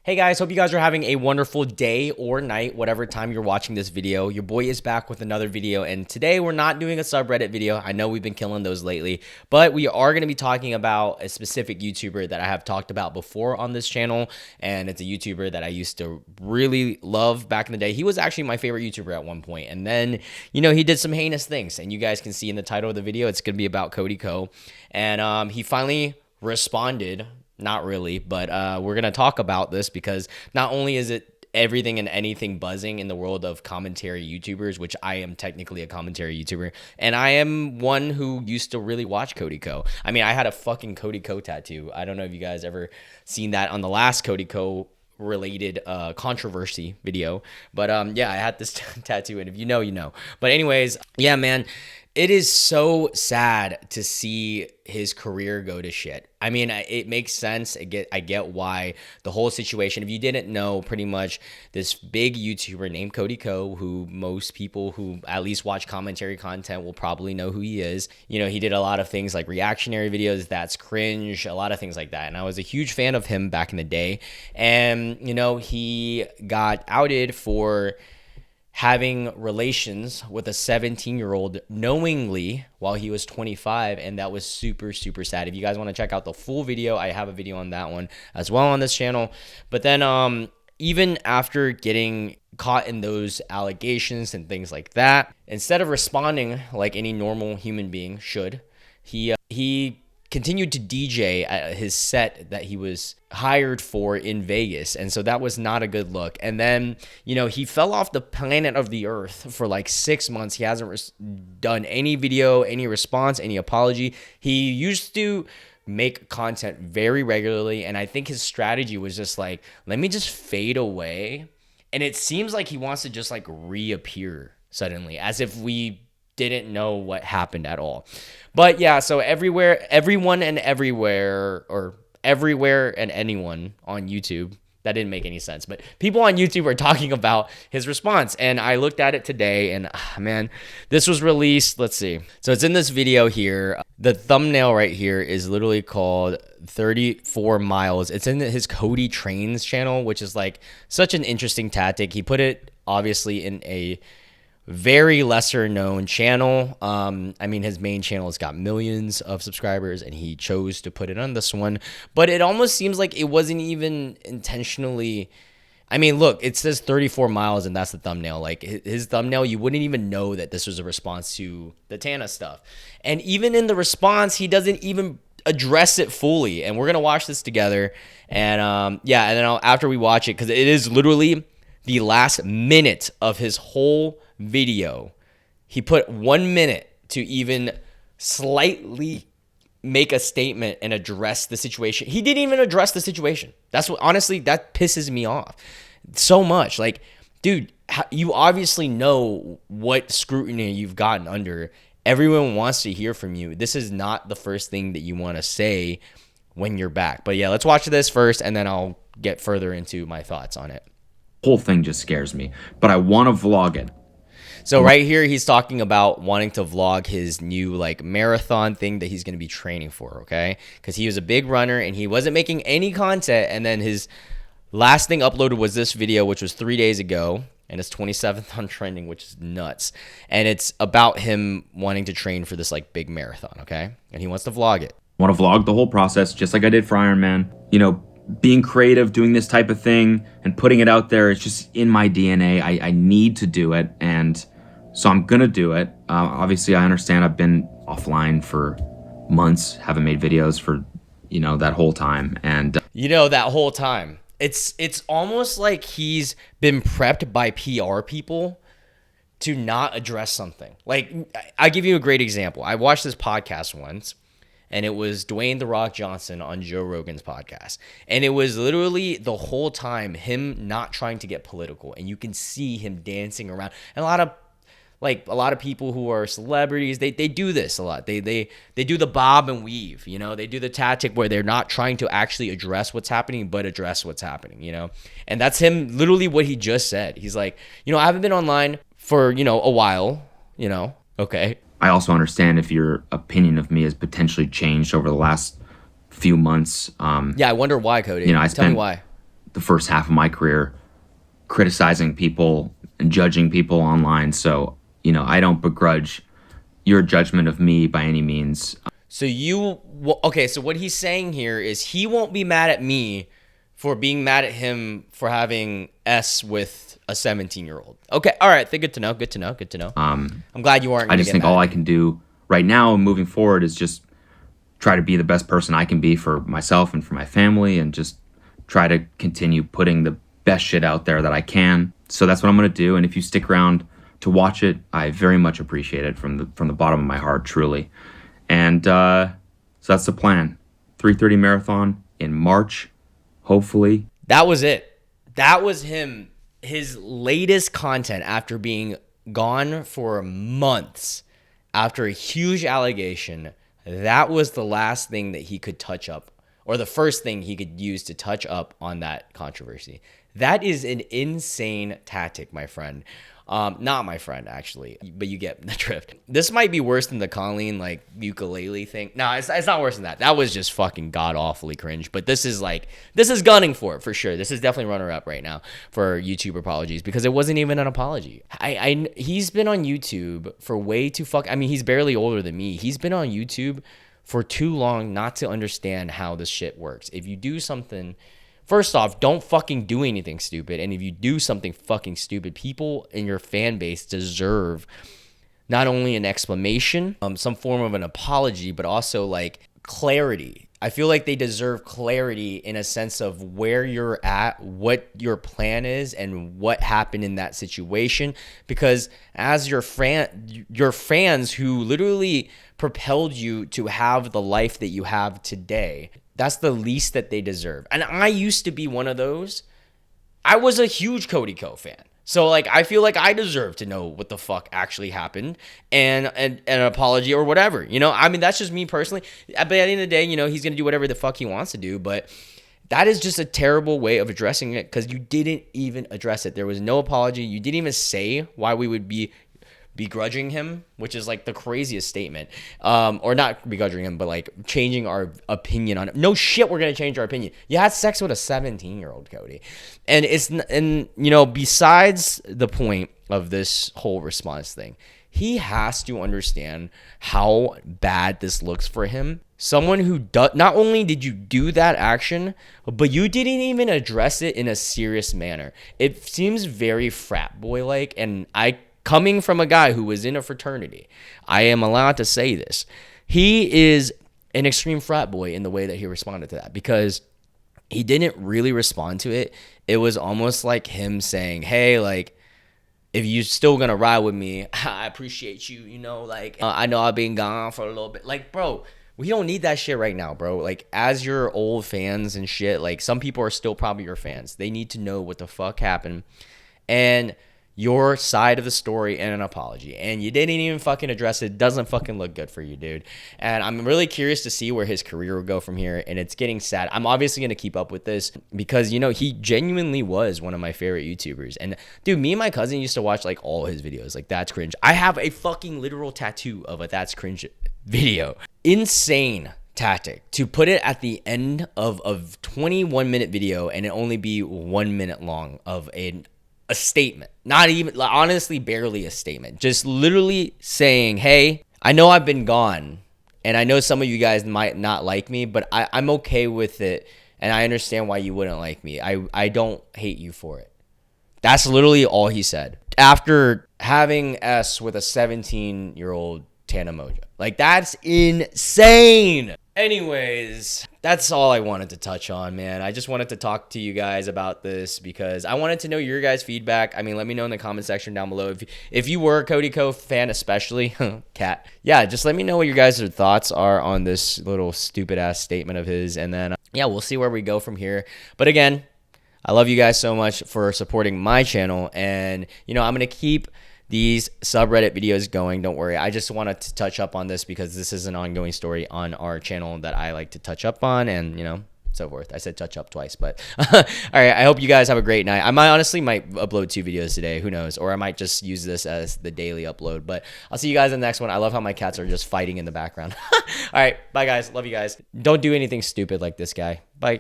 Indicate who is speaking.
Speaker 1: Hey guys, hope you guys are having a wonderful day or night, whatever time you're watching this video. Your boy is back with another video, and today we're not doing a subreddit video. I know we've been killing those lately, but we are going to be talking about a specific YouTuber that I have talked about before on this channel, and it's a YouTuber that I used to really love back in the day. He was actually my favorite YouTuber at one point, and then, he did some heinous things, and you guys can see in the title of the video, it's going to be about Cody Ko, and he finally responded. Not really, but we're going to talk about this because not only is it everything and anything buzzing in the world of commentary YouTubers, which I am technically a commentary YouTuber, and I am one who used to really watch Cody Ko. I mean, I had a fucking Cody Ko tattoo. I don't know if you guys ever seen that on the last Cody Ko related controversy video, but yeah, I had this tattoo, and if you know, you know. But anyways, yeah, man, it is so sad to see his career go to shit. I mean, it makes sense. I get why the whole situation. If you didn't know, pretty much this big YouTuber named Cody Ko, who most people who at least watch commentary content will probably know who he is. He did a lot of things like reactionary videos, that's cringe, a lot of things like that. And I was a huge fan of him back in the day. And, he got outed for having relations with a 17-year-old knowingly while he was 25, and that was super sad. If you guys want to check out the full video, I have a video on that one as well on this channel. But then even after getting caught in those allegations and things like that, instead of responding like any normal human being should, he continued to DJ at his set that he was hired for in Vegas. And so that was not a good look. And then, he fell off the planet of the earth for like 6 months. He hasn't done any video, any response, any apology. He used to make content very regularly. And I think his strategy was just like, let me just fade away. And it seems like he wants to just like reappear suddenly, as if we didn't know what happened at all. But yeah, so everyone and everywhere, or everywhere and anyone on YouTube, that didn't make any sense, but people on YouTube are talking about his response, and I looked at it today, and man, this was released, let's see. So it's in this video here. The thumbnail right here is literally called 34 miles. It's in his Cody Trains channel, which is like such an interesting tactic. He put it obviously in a very lesser known channel. I mean, his main channel has got millions of subscribers, and he chose to put it on this one, but it almost seems like it wasn't even intentionally. I mean, look, it says 34 miles, and that's the thumbnail. Like his thumbnail, you wouldn't even know that this was a response to the Tana stuff. And even in the response, he doesn't even address it fully. And we're gonna watch this together, and yeah, and then after we watch it, because it is literally the last minute of his whole video, he put 1 minute to even slightly make a statement and address the situation. He didn't even address the situation. That's what, honestly, that pisses me off so much. Like, dude, you obviously know what scrutiny you've gotten under. Everyone wants to hear from you. This is not the first thing that you want to say when you're back. But yeah, let's watch this first, and then I'll get further into my thoughts on it.
Speaker 2: Whole thing just scares me, but I want to vlog it.
Speaker 1: So right here, he's talking about wanting to vlog his new like marathon thing that he's going to be training for, okay? Because he was a big runner and he wasn't making any content. And then his last thing uploaded was this video, which was 3 days ago, and it's 27th on trending, which is nuts. And it's about him wanting to train for this like big marathon, okay? And he wants to vlog it.
Speaker 2: I want to vlog the whole process, just like I did for Iron Man. Being creative, doing this type of thing, and putting it out there, it's just in my DNA. I need to do it, and so I'm gonna do it. Obviously, I understand I've been offline for months, haven't made videos for, that whole time. And
Speaker 1: that whole time, it's almost like he's been prepped by PR people to not address something. Like, I give you a great example. I watched this podcast once, and it was Dwayne "The Rock" Johnson on Joe Rogan's podcast. And it was literally the whole time him not trying to get political. And you can see him dancing around. And a lot of people who are celebrities, they do this a lot. They do the bob and weave, They do the tactic where they're not trying to actually address what's happening, but address what's happening, And that's him, literally what he just said. He's like, I haven't been online for, a while, okay.
Speaker 2: I also understand if your opinion of me has potentially changed over the last few months.
Speaker 1: Yeah, I wonder why, Cody. Tell me why.
Speaker 2: the first half of my career criticizing people and judging people online. So, you know, I don't begrudge your judgment of me by any means.
Speaker 1: So okay, so what he's saying here is he won't be mad at me for being mad at him for having S with a 17-year-old. Okay, all right, good to know, good to know, good to know. I'm glad you aren't.
Speaker 2: I just think all I can do right now and moving forward is just try to be the best person I can be for myself and for my family, and just try to continue putting the best shit out there that I can. So that's what I'm going to do. And if you stick around to watch it, I very much appreciate it from the bottom of my heart, truly. And so that's the plan. 3:30 marathon in March, hopefully.
Speaker 1: That was it. That was him. His latest content after being gone for months, after a huge allegation. That was the last thing that he could touch up, or the first thing he could use to touch up on that controversy. That is an insane tactic, my friend. Not my friend, actually, but you get the drift. This might be worse than the Colleen, like, ukulele thing. No, it's not worse than that. That was just fucking god-awfully cringe. But this is gunning for it, for sure. This is definitely runner-up right now for YouTube apologies, because it wasn't even an apology. He's been on YouTube for way too I mean, he's barely older than me. He's been on YouTube for too long not to understand how this shit works. If you do something... First off, don't fucking do anything stupid. And if you do something fucking stupid, people in your fan base deserve not only an explanation, some form of an apology, but also like clarity. I feel like they deserve clarity in a sense of where you're at, what your plan is, and what happened in that situation. Because as your fans who literally propelled you to have the life that you have today, that's the least that they deserve. And I used to be one of those. I was a huge Cody Ko fan. So, like, I feel like I deserve to know what the fuck actually happened and an apology or whatever. You know, I mean, that's just me personally. But at the end of the day, you know, he's going to do whatever the fuck he wants to do. But that is just a terrible way of addressing it, because you didn't even address it. There was no apology. You didn't even say why we would be begrudging him, which is like the craziest statement. Or not begrudging him, but like changing our opinion on it. No shit, we're gonna change our opinion. You had sex with a 17-year-old, Cody. And you know, besides the point of this whole response thing, he has to understand how bad this looks for him. Someone who not only did you do that action, but you didn't even address it in a serious manner. It seems very frat boy like, and coming from a guy who was in a fraternity, I am allowed to say this. He is an extreme frat boy in the way that he responded to that, because he didn't really respond to it. It was almost like him saying, hey, like, if you're still going to ride with me, I appreciate you, you know, like, I know I've been gone for a little bit. Like, bro, we don't need that shit right now, bro. Like, as your old fans and shit, like, some people are still probably your fans. They need to know what the fuck happened. And your side of the story and an apology, and you didn't even fucking address it. Doesn't fucking look good for you, dude. And I'm really curious to see where his career will go from here, and it's getting sad. I'm obviously going to keep up with this because, you know, he genuinely was one of my favorite YouTubers. And dude, me and my cousin used to watch like all his videos. Like, That's Cringe. I have a fucking literal tattoo of a That's Cringe video. Insane tactic to put it at the end of a 21-minute video and it only be 1 minute long of a statement. Not even, honestly, barely a statement. Just literally saying, hey, I know I've been gone, and I know some of you guys might not like me, but I'm okay with it, and I understand why you wouldn't like me. I don't hate you for it. That's literally all he said. After having S with a 17-year-old Tana Moja. Like, that's insane. Anyways, that's all I wanted to touch on, man. I just wanted to talk to you guys about this because I wanted to know your guys' feedback. I mean, let me know in the comment section down below. If you were a Cody Ko fan, especially, cat. Yeah, just let me know what your guys' thoughts are on this little stupid-ass statement of his. And then, yeah, we'll see where we go from here. But again, I love you guys so much for supporting my channel. And, you know, I'm going to keep these subreddit videos going. Don't worry. I just wanted to touch up on this because this is an ongoing story on our channel that I like to touch up on, and, you know, so forth. I said touch up twice, but all right. I hope you guys have a great night. I honestly might upload 2 videos today. Who knows? Or I might just use this as the daily upload, but I'll see you guys in the next one. I love how my cats are just fighting in the background. All right. Bye, guys. Love you guys. Don't do anything stupid like this guy. Bye.